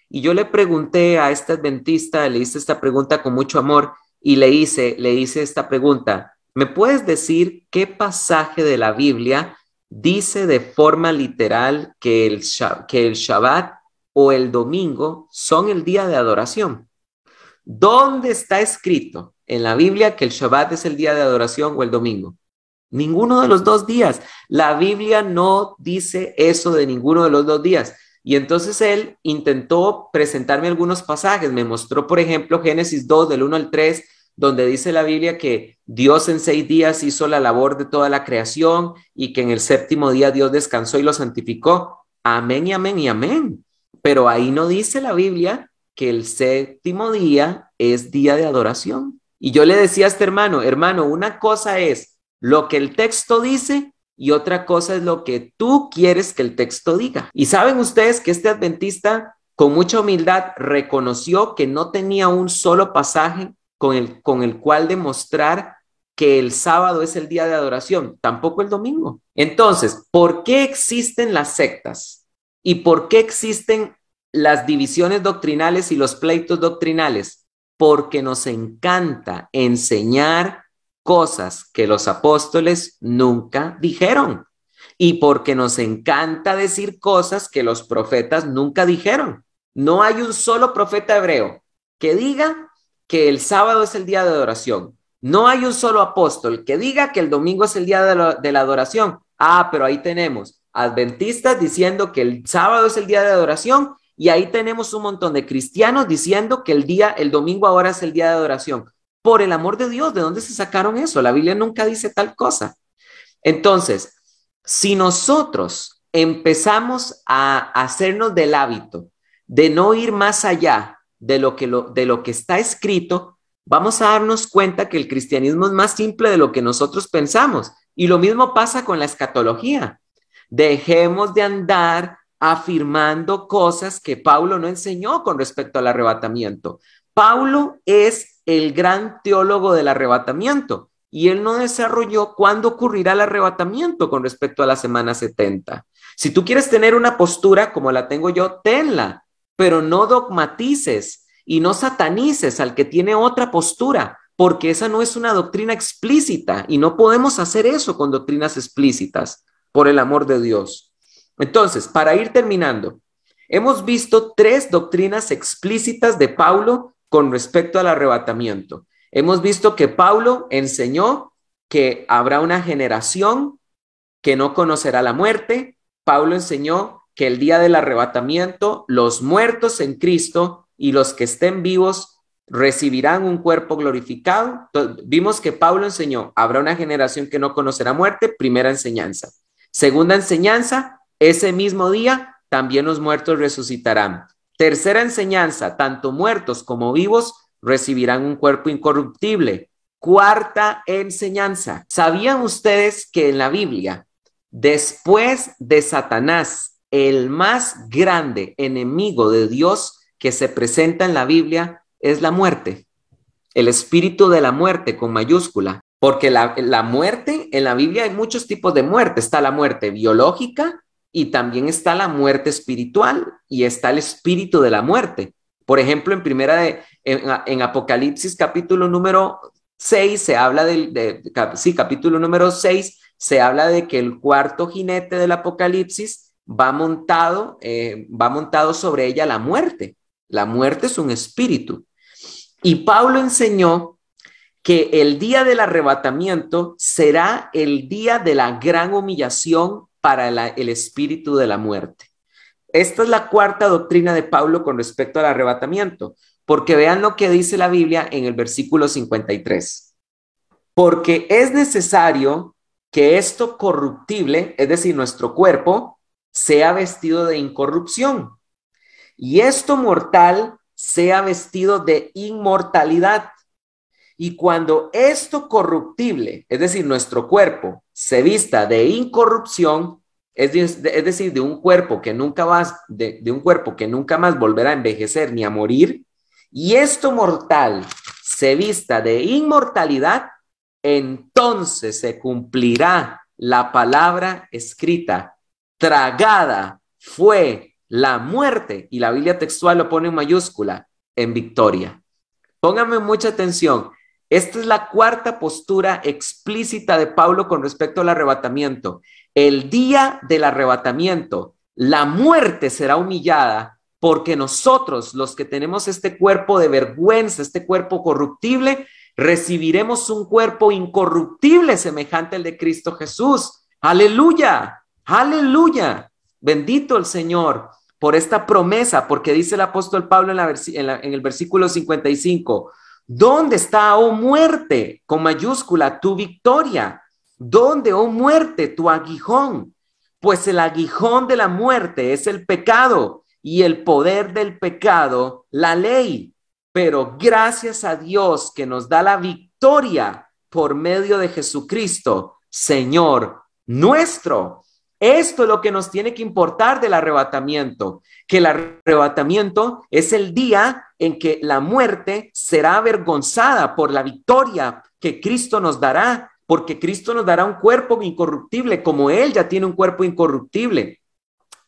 Y yo le pregunté a esta adventista, le hice esta pregunta con mucho amor y le hice esta pregunta, ¿me puedes decir qué pasaje de la Biblia dice de forma literal que el Shabbat o el domingo son el día de adoración? ¿Dónde está escrito en la Biblia que el Shabbat es el día de adoración o el domingo? Ninguno de los dos días. La Biblia no dice eso de ninguno de los dos días. Y entonces él intentó presentarme algunos pasajes. Me mostró, por ejemplo, Génesis 2, del 1 al 3, donde dice la Biblia que Dios en 6 días hizo la labor de toda la creación y que en el séptimo día Dios descansó y lo santificó. Amén y amén y amén. Pero ahí no dice la Biblia que el séptimo día es día de adoración. Y yo le decía a este hermano, una cosa es lo que el texto dice y otra cosa es lo que tú quieres que el texto diga. Y saben ustedes que este adventista con mucha humildad reconoció que no tenía un solo pasaje con el cual demostrar que el sábado es el día de adoración, tampoco el domingo. Entonces, ¿por qué existen las sectas? ¿Y por qué existen las divisiones doctrinales y los pleitos doctrinales? Porque nos encanta enseñar cosas que los apóstoles nunca dijeron y porque nos encanta decir cosas que los profetas nunca dijeron. No hay un solo profeta hebreo que diga que el sábado es el día de adoración. No hay un solo apóstol que diga que el domingo es el día de la adoración. Ah, pero ahí tenemos adventistas diciendo que el sábado es el día de adoración y ahí tenemos un montón de cristianos diciendo que el domingo ahora es el día de adoración. Por el amor de Dios, ¿de dónde se sacaron eso? La Biblia nunca dice tal cosa. Entonces, si nosotros empezamos a hacernos del hábito de no ir más allá de lo que está escrito, vamos a darnos cuenta que el cristianismo es más simple de lo que nosotros pensamos. Y lo mismo pasa con la escatología. Dejemos de andar afirmando cosas que Pablo no enseñó con respecto al arrebatamiento. Pablo es el gran teólogo del arrebatamiento y él no desarrolló cuándo ocurrirá el arrebatamiento con respecto a la semana 70. Si tú quieres tener una postura como la tengo yo, tenla, pero no dogmatices y no satanices al que tiene otra postura, porque esa no es una doctrina explícita y no podemos hacer eso con doctrinas explícitas, por el amor de Dios. Entonces, para ir terminando, hemos visto 3 doctrinas explícitas de Pablo con respecto al arrebatamiento. Hemos visto que Pablo enseñó que habrá una generación que no conocerá la muerte. Pablo enseñó que el día del arrebatamiento, los muertos en Cristo y los que estén vivos recibirán un cuerpo glorificado. Entonces, vimos que Pablo enseñó, habrá una generación que no conocerá muerte, primera enseñanza. Segunda enseñanza, ese mismo día también los muertos resucitarán. Tercera enseñanza, tanto muertos como vivos recibirán un cuerpo incorruptible. Cuarta enseñanza, ¿sabían ustedes que en la Biblia, después de Satanás, el más grande enemigo de Dios que se presenta en la Biblia es la muerte? El espíritu de la muerte con mayúscula. Porque la muerte, en la Biblia hay muchos tipos de muerte. Está la muerte biológica y también está la muerte espiritual y está el espíritu de la muerte. Por ejemplo, en Apocalipsis capítulo número 6 se habla capítulo número 6 se habla de que el cuarto jinete del Apocalipsis va montado sobre ella la muerte. La muerte es un espíritu. Y Pablo enseñó que el día del arrebatamiento será el día de la gran humillación para el espíritu de la muerte. Esta es la cuarta doctrina de Pablo con respecto al arrebatamiento, porque vean lo que dice la Biblia en el versículo 53. Porque es necesario que esto corruptible, es decir, nuestro cuerpo, sea vestido de incorrupción, y esto mortal sea vestido de inmortalidad. Y cuando esto corruptible, es decir, nuestro cuerpo, se vista de incorrupción, es decir, de un cuerpo que nunca más volverá a envejecer ni a morir, y esto mortal se vista de inmortalidad, entonces se cumplirá la palabra escrita: tragada fue la muerte, y la Biblia textual lo pone en mayúscula, en victoria. Pónganme mucha atención. Esta es la cuarta postura explícita de Pablo con respecto al arrebatamiento. El día del arrebatamiento, la muerte será humillada porque nosotros, los que tenemos este cuerpo de vergüenza, este cuerpo corruptible, recibiremos un cuerpo incorruptible semejante al de Cristo Jesús. ¡Aleluya! ¡Aleluya! Bendito el Señor por esta promesa, porque dice el apóstol Pablo en el versículo 55, ¿dónde está, oh muerte, con mayúscula, tu victoria? ¿Dónde, oh muerte, tu aguijón? Pues el aguijón de la muerte es el pecado y el poder del pecado, la ley. Pero gracias a Dios que nos da la victoria por medio de Jesucristo, Señor nuestro. Esto es lo que nos tiene que importar del arrebatamiento, que el arrebatamiento es el día en que la muerte será avergonzada por la victoria que Cristo nos dará, porque Cristo nos dará un cuerpo incorruptible, como Él ya tiene un cuerpo incorruptible.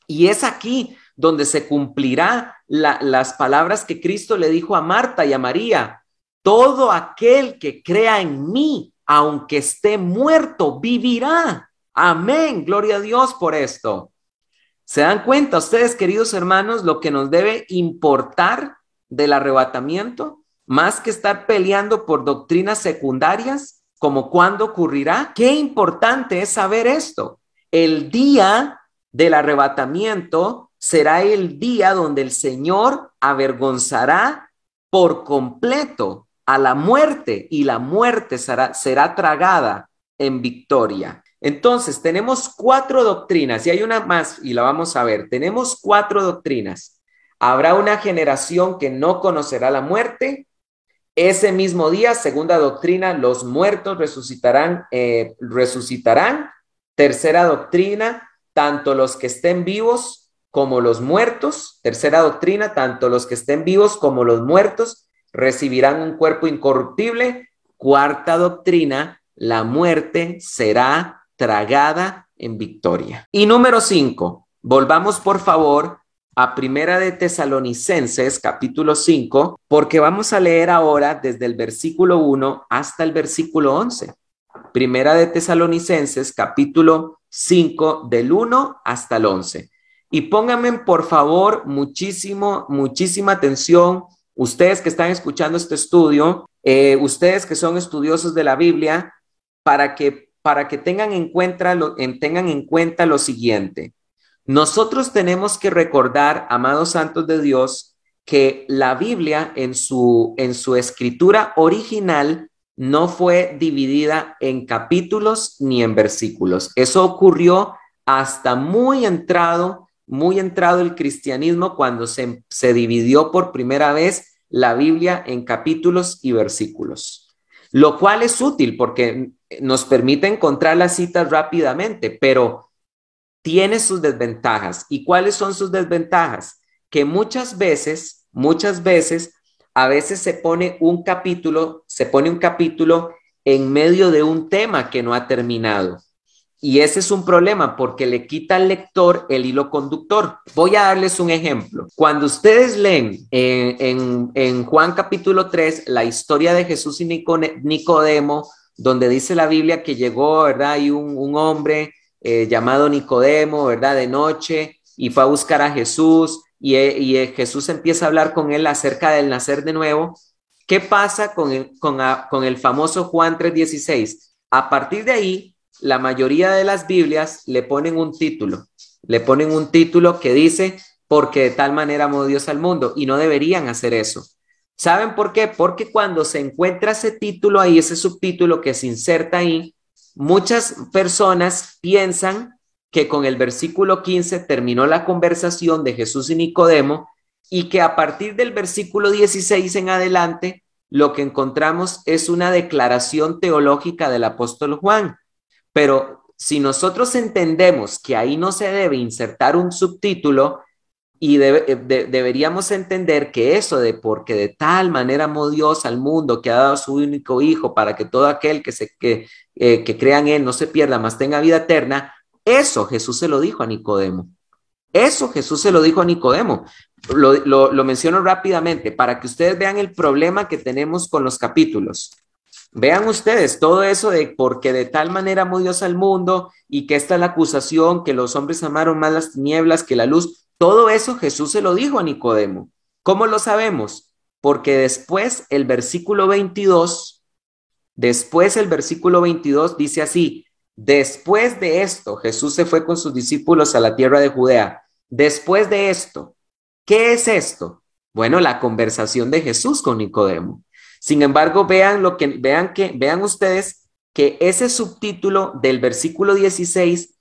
Y es aquí donde se cumplirá las palabras que Cristo le dijo a Marta y a María: todo aquel que crea en mí, aunque esté muerto, vivirá. Amén, gloria a Dios por esto. ¿Se dan cuenta ustedes, queridos hermanos, lo que nos debe importar del arrebatamiento? Más que estar peleando por doctrinas secundarias, como cuándo ocurrirá. Qué importante es saber esto. El día del arrebatamiento será el día donde el Señor avergonzará por completo a la muerte y la muerte será tragada en victoria. Entonces, tenemos 4 doctrinas y hay una más y la vamos a ver. Tenemos 4 doctrinas. Habrá una generación que no conocerá la muerte, Ese mismo día, segunda doctrina, los muertos resucitarán. Tercera doctrina, tanto los que estén vivos como los muertos. Tercera doctrina, tanto los que estén vivos como los muertos recibirán un cuerpo incorruptible. Cuarta doctrina, la muerte será tragada en victoria. Y número 5, volvamos por favor a Primera de Tesalonicenses, capítulo 5, porque vamos a leer ahora desde el versículo 1 hasta el versículo 11. Primera de Tesalonicenses, capítulo 5, del 1 hasta el 11. Y pónganme, por favor, muchísima atención, ustedes que están escuchando este estudio, ustedes que son estudiosos de la Biblia, para que tengan en cuenta lo siguiente. Nosotros tenemos que recordar, amados santos de Dios, que la Biblia en su escritura original no fue dividida en capítulos ni en versículos. Eso ocurrió hasta muy entrado el cristianismo, cuando se dividió por primera vez la Biblia en capítulos y versículos. Lo cual es útil porque nos permite encontrar las citas rápidamente, pero tiene sus desventajas. ¿Y cuáles son sus desventajas? Que muchas veces, a veces se pone un capítulo en medio de un tema que no ha terminado. Y ese es un problema porque le quita al lector el hilo conductor. Voy a darles un ejemplo. Cuando ustedes leen en Juan capítulo 3 la historia de Jesús y Nicodemo, donde dice la Biblia que llegó, ¿verdad? Y un hombre llamado Nicodemo, ¿verdad? De noche, y fue a buscar a Jesús, y Jesús empieza a hablar con él acerca del nacer de nuevo. ¿Qué pasa con el famoso Juan 3:16? A partir de ahí, la mayoría de las Biblias le ponen un título que dice, porque de tal manera amó Dios al mundo, y no deberían hacer eso. ¿Saben por qué? Porque cuando se encuentra ese título ahí, ese subtítulo que se inserta ahí, muchas personas piensan que con el versículo 15 terminó la conversación de Jesús y Nicodemo, y que a partir del versículo 16 en adelante lo que encontramos es una declaración teológica del apóstol Juan. Pero si nosotros entendemos que ahí no se debe insertar un subtítulo, y deberíamos entender que eso de porque de tal manera amó Dios al mundo que ha dado a su único hijo para que todo aquel que crea en él no se pierda, mas tenga vida eterna, eso Jesús se lo dijo a Nicodemo. Eso Jesús se lo dijo a Nicodemo. Lo menciono rápidamente para que ustedes vean el problema que tenemos con los capítulos. Vean ustedes todo eso de porque de tal manera amó Dios al mundo, y que esta es la acusación, que los hombres amaron más las tinieblas que la luz. Todo eso Jesús se lo dijo a Nicodemo. ¿Cómo lo sabemos? Porque después el versículo 22 dice así: después de esto, Jesús se fue con sus discípulos a la tierra de Judea. Después de esto, ¿qué es esto? Bueno, la conversación de Jesús con Nicodemo. Sin embargo, vean ustedes que ese subtítulo del versículo 16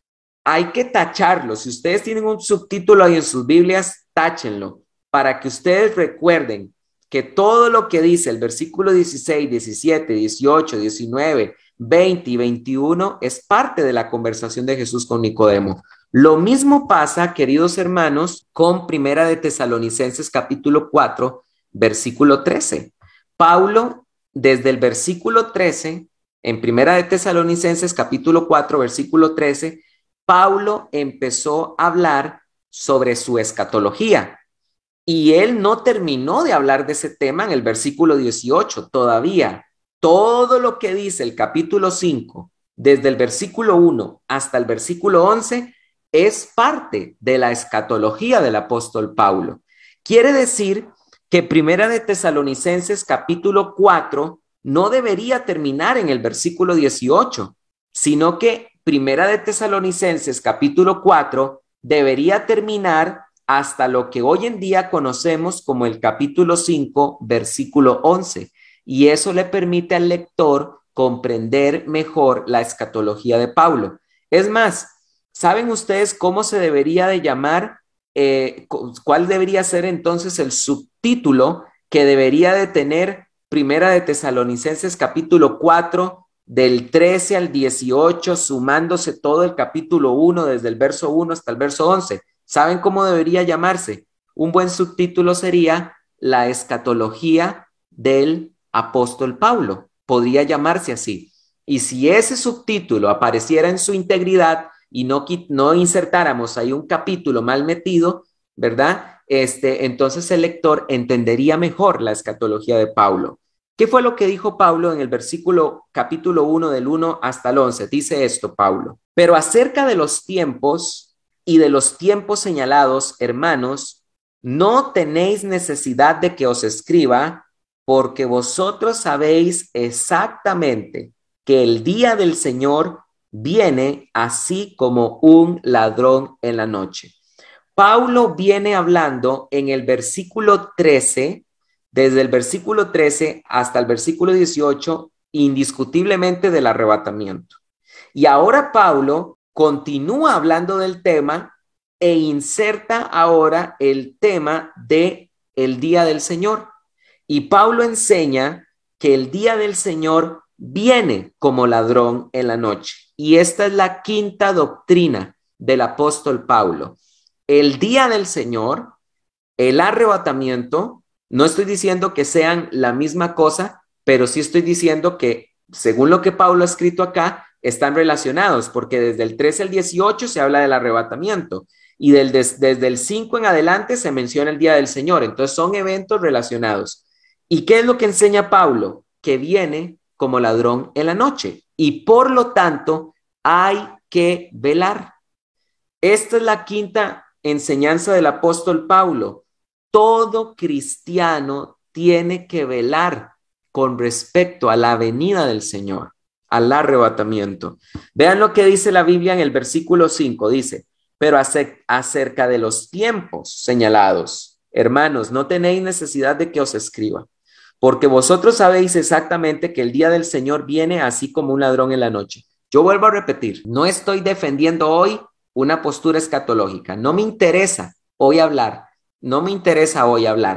hay que tacharlo. Si ustedes tienen un subtítulo ahí en sus Biblias, táchenlo para que ustedes recuerden que todo lo que dice el versículo 16, 17, 18, 19, 20 y 21 es parte de la conversación de Jesús con Nicodemo. Lo mismo pasa, queridos hermanos, con Primera de Tesalonicenses capítulo 4, versículo 13. Pablo, desde el versículo 13, en Primera de Tesalonicenses capítulo 4, versículo 13, Pablo empezó a hablar sobre su escatología, y él no terminó de hablar de ese tema en el versículo 18 todavía. Todo lo que dice el capítulo 5, desde el versículo 1 hasta el versículo 11, es parte de la escatología del apóstol Pablo. Quiere decir que Primera de Tesalonicenses capítulo 4 no debería terminar en el versículo 18, sino que Primera de Tesalonicenses capítulo 4 debería terminar hasta lo que hoy en día conocemos como el capítulo 5, versículo 11. Y eso le permite al lector comprender mejor la escatología de Pablo. Es más, ¿saben ustedes cómo se debería de llamar? ¿Cuál debería ser entonces el subtítulo que debería de tener Primera de Tesalonicenses capítulo 4, del 13 al 18, sumándose todo el capítulo 1, desde el verso 1 hasta el verso 11. ¿Saben cómo debería llamarse? Un buen subtítulo sería La escatología del apóstol Pablo. Podría llamarse así. Y si ese subtítulo apareciera en su integridad y no insertáramos ahí un capítulo mal metido, ¿verdad? Entonces el lector entendería mejor la escatología de Pablo. ¿Qué fue lo que dijo Pablo en el capítulo 1 del 1 hasta el 11? Dice esto, Pablo. Pero acerca de los tiempos y de los tiempos señalados, hermanos, no tenéis necesidad de que os escriba, porque vosotros sabéis exactamente que el día del Señor viene así como un ladrón en la noche. Pablo viene hablando en el versículo 13, desde el versículo 13 hasta el versículo 18, indiscutiblemente del arrebatamiento. Y ahora Pablo continúa hablando del tema e inserta ahora el tema de el día del Señor. Y Pablo enseña que el día del Señor viene como ladrón en la noche. Y esta es la quinta doctrina del apóstol Pablo. El día del Señor, el arrebatamiento, no estoy diciendo que sean la misma cosa, pero sí estoy diciendo que, según lo que Pablo ha escrito acá, están relacionados, porque desde el 13 al 18 se habla del arrebatamiento y desde el 5 en adelante se menciona el día del Señor. Entonces son eventos relacionados. ¿Y qué es lo que enseña Pablo? Que viene como ladrón en la noche y por lo tanto hay que velar. Esta es la quinta enseñanza del apóstol Pablo. Todo cristiano tiene que velar con respecto a la venida del Señor, al arrebatamiento. Vean lo que dice la Biblia en el versículo 5, dice, pero acerca de los tiempos señalados, hermanos, no tenéis necesidad de que os escriba, porque vosotros sabéis exactamente que el día del Señor viene así como un ladrón en la noche. Yo vuelvo a repetir, no estoy defendiendo hoy una postura escatológica. No me interesa hoy hablar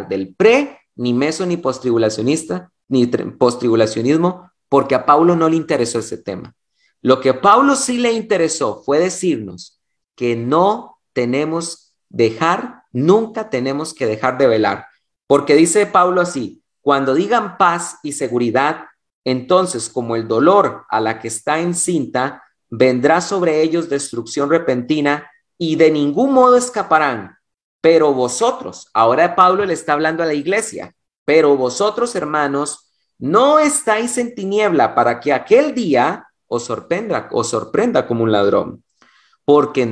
del pre, ni meso, ni postribulacionista, ni postribulacionismo, porque a Pablo no le interesó ese tema. Lo que a Pablo sí le interesó fue decirnos que nunca tenemos que dejar de velar, porque dice Pablo así, cuando digan paz y seguridad, entonces como el dolor a la que está encinta, vendrá sobre ellos destrucción repentina y de ningún modo escaparán. Pero vosotros, ahora Pablo le está hablando a la iglesia, pero vosotros, hermanos, no estáis en tiniebla para que aquel día os sorprenda como un ladrón. Porque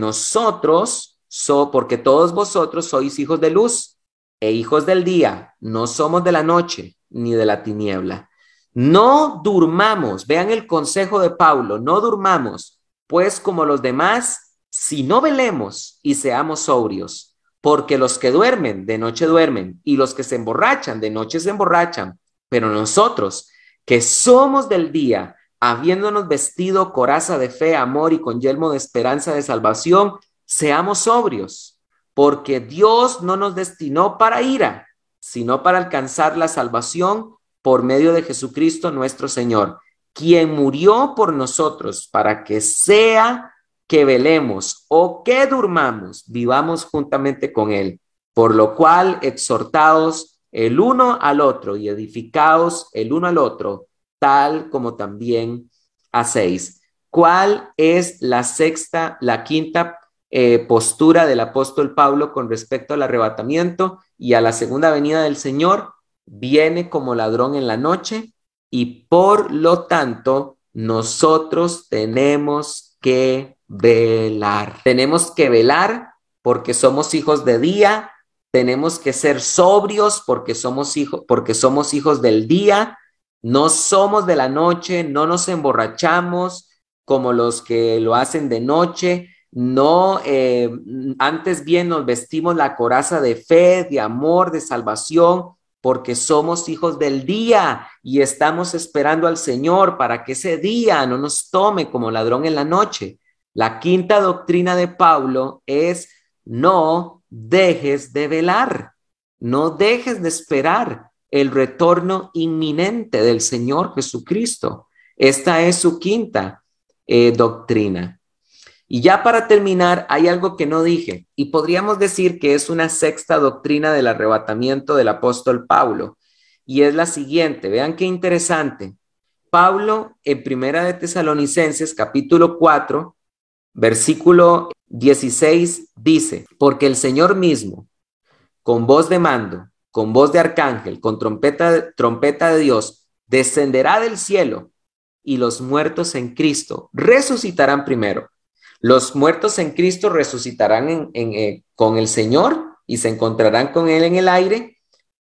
porque todos vosotros sois hijos de luz e hijos del día, no somos de la noche ni de la tiniebla. No durmamos, vean el consejo de Pablo, no durmamos, pues como los demás, sino velemos y seamos sobrios, porque los que duermen, de noche duermen, y los que se emborrachan, de noche se emborrachan, pero nosotros, que somos del día, habiéndonos vestido coraza de fe, amor y con yelmo de esperanza de salvación, seamos sobrios, porque Dios no nos destinó para ira, sino para alcanzar la salvación por medio de Jesucristo nuestro Señor, quien murió por nosotros para que sea que velemos o que durmamos, vivamos juntamente con Él, por lo cual exhortaos el uno al otro y edificaos el uno al otro, tal como también hacéis. ¿Cuál es la quinta postura del apóstol Pablo con respecto al arrebatamiento y a la segunda venida del Señor? Viene como ladrón en la noche y por lo tanto nosotros tenemos que velar. Tenemos que velar porque somos hijos de día, tenemos que ser sobrios porque somos hijos del día, no somos de la noche, no nos emborrachamos como los que lo hacen de noche, no, antes bien nos vestimos la coraza de fe, de amor, de salvación, porque somos hijos del día y estamos esperando al Señor para que ese día no nos tome como ladrón en la noche. La quinta doctrina de Pablo es no dejes de velar, no dejes de esperar, el retorno inminente del Señor Jesucristo. Esta es su quinta doctrina. Y ya para terminar, hay algo que no dije, y podríamos decir que es una sexta doctrina del arrebatamiento del apóstol Pablo, y es la siguiente. Vean qué interesante. Pablo, en Primera de Tesalonicenses, capítulo 4, versículo 16, dice: porque el Señor mismo, con voz de mando, con voz de arcángel, con trompeta de Dios, descenderá del cielo, y los muertos en Cristo resucitarán primero. Los muertos en Cristo resucitarán con el Señor y se encontrarán con Él en el aire,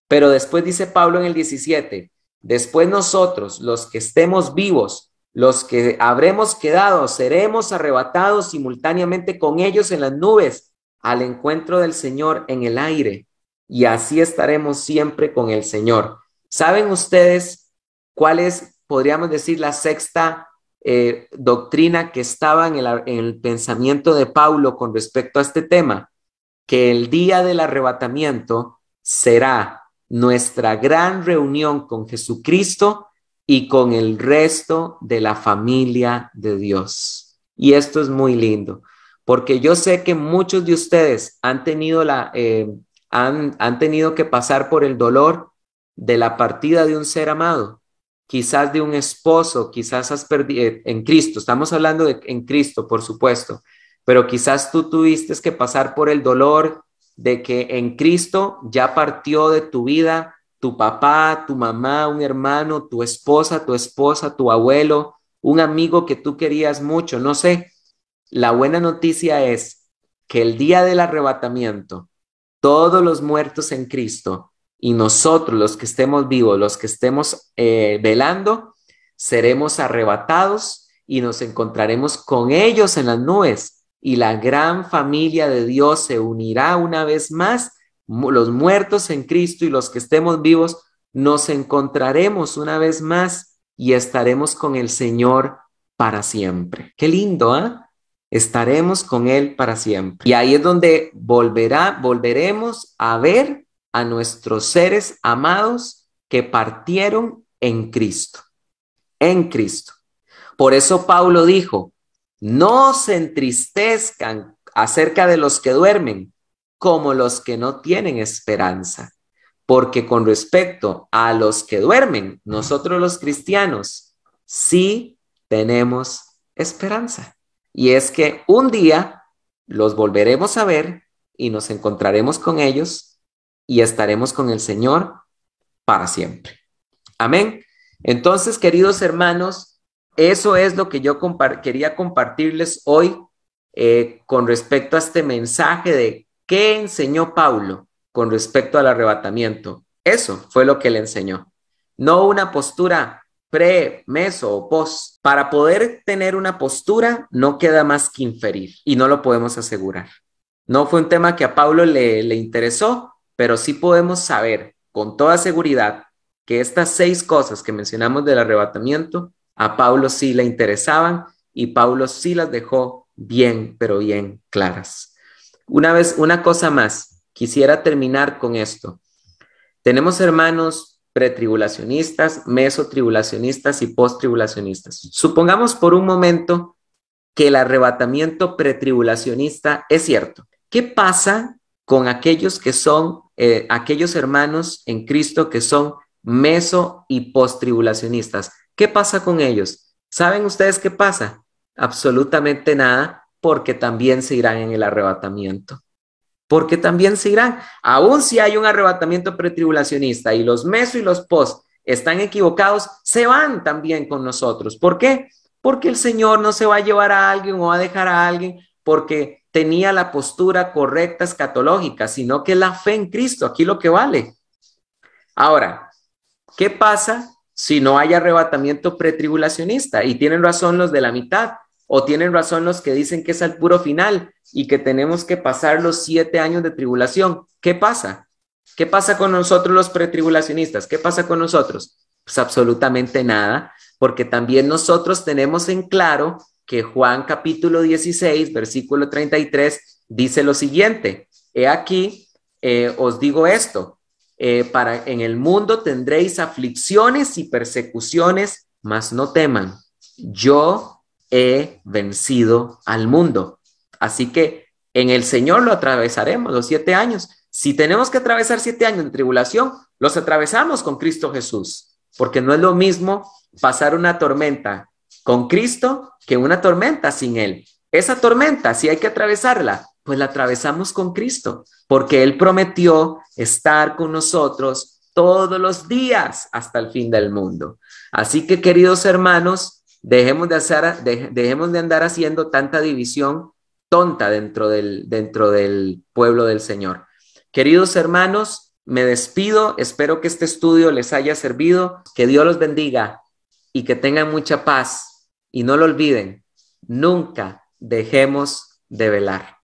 pero después dice Pablo en el 17, después nosotros, los que estemos vivos, los que habremos quedado, seremos arrebatados simultáneamente con ellos en las nubes al encuentro del Señor en el aire, y así estaremos siempre con el Señor. ¿Saben ustedes cuál es, podríamos decir, la sexta doctrina que estaba en el pensamiento de Pablo con respecto a este tema? Que el día del arrebatamiento será nuestra gran reunión con Jesucristo y con el resto de la familia de Dios. Y esto es muy lindo, porque yo sé que muchos de ustedes han tenido han tenido que pasar por el dolor de la partida de un ser amado, quizás de un esposo, quizás has perdido en Cristo, estamos hablando de en Cristo, por supuesto, pero quizás tú tuviste que pasar por el dolor de que en Cristo ya partió de tu vida tu papá, tu mamá, un hermano, tu esposa, tu abuelo, un amigo que tú querías mucho, no sé. La buena noticia es que el día del arrebatamiento, todos los muertos en Cristo y nosotros los que estemos vivos, los que estemos velando, seremos arrebatados y nos encontraremos con ellos en las nubes, y la gran familia de Dios se unirá una vez más. Los muertos en Cristo y los que estemos vivos nos encontraremos una vez más y estaremos con el Señor para siempre. Qué lindo, ¿eh? Estaremos con Él para siempre. Y ahí es donde volveremos a ver a nuestros seres amados que partieron en Cristo. En Cristo. Por eso Pablo dijo: no se entristezcan acerca de los que duermen, como los que no tienen esperanza. Porque con respecto a los que duermen, nosotros los cristianos sí tenemos esperanza. Y es que un día los volveremos a ver y nos encontraremos con ellos y estaremos con el Señor para siempre. Amén. Entonces, queridos hermanos, eso es lo que yo quería compartirles hoy con respecto a este mensaje de qué enseñó Pablo con respecto al arrebatamiento. Eso fue lo que le enseñó. No una postura pre, meso o post. Para poder tener una postura no queda más que inferir y no lo podemos asegurar. No fue un tema que a Pablo le interesó, pero sí podemos saber con toda seguridad que estas 6 cosas que mencionamos del arrebatamiento a Pablo sí le interesaban y Pablo sí las dejó bien, pero bien claras. Una cosa más, quisiera terminar con esto. Tenemos hermanos pretribulacionistas, mesotribulacionistas y posttribulacionistas. Supongamos por un momento que el arrebatamiento pretribulacionista es cierto. ¿Qué pasa con aquellos que son, aquellos hermanos en Cristo que son meso y posttribulacionistas? ¿Qué pasa con ellos? ¿Saben ustedes qué pasa? Absolutamente nada, porque también se irán en el arrebatamiento. Porque también se irán. Aún si hay un arrebatamiento pretribulacionista y los meso y los post están equivocados, se van también con nosotros. ¿Por qué? Porque el Señor no se va a llevar a alguien o va a dejar a alguien porque tenía la postura correcta escatológica, sino que la fe en Cristo, aquí lo que vale. Ahora, ¿qué pasa si no hay arrebatamiento pretribulacionista? Y tienen razón los de la mitad, o tienen razón los que dicen que es al puro final y que tenemos que pasar los 7 años de tribulación. ¿Qué pasa? ¿Qué pasa con nosotros los pretribulacionistas? ¿Qué pasa con nosotros? Pues absolutamente nada, porque también nosotros tenemos en claro que Juan capítulo 16, versículo 33, dice lo siguiente: he aquí, os digo esto, en el mundo tendréis aflicciones y persecuciones, mas no teman, yo he vencido al mundo. Así que en el Señor lo atravesaremos los 7 años. Si tenemos que atravesar 7 años de tribulación, los atravesamos con Cristo Jesús, porque no es lo mismo pasar una tormenta con Cristo que una tormenta sin Él. Esa tormenta, si hay que atravesarla, pues la atravesamos con Cristo, porque Él prometió estar con nosotros todos los días hasta el fin del mundo. Así que, queridos hermanos, dejemos de andar haciendo tanta división tonta dentro del pueblo del Señor. Queridos hermanos, me despido. Espero que este estudio les haya servido. Que Dios los bendiga y que tengan mucha paz. Y no lo olviden, nunca dejemos de velar.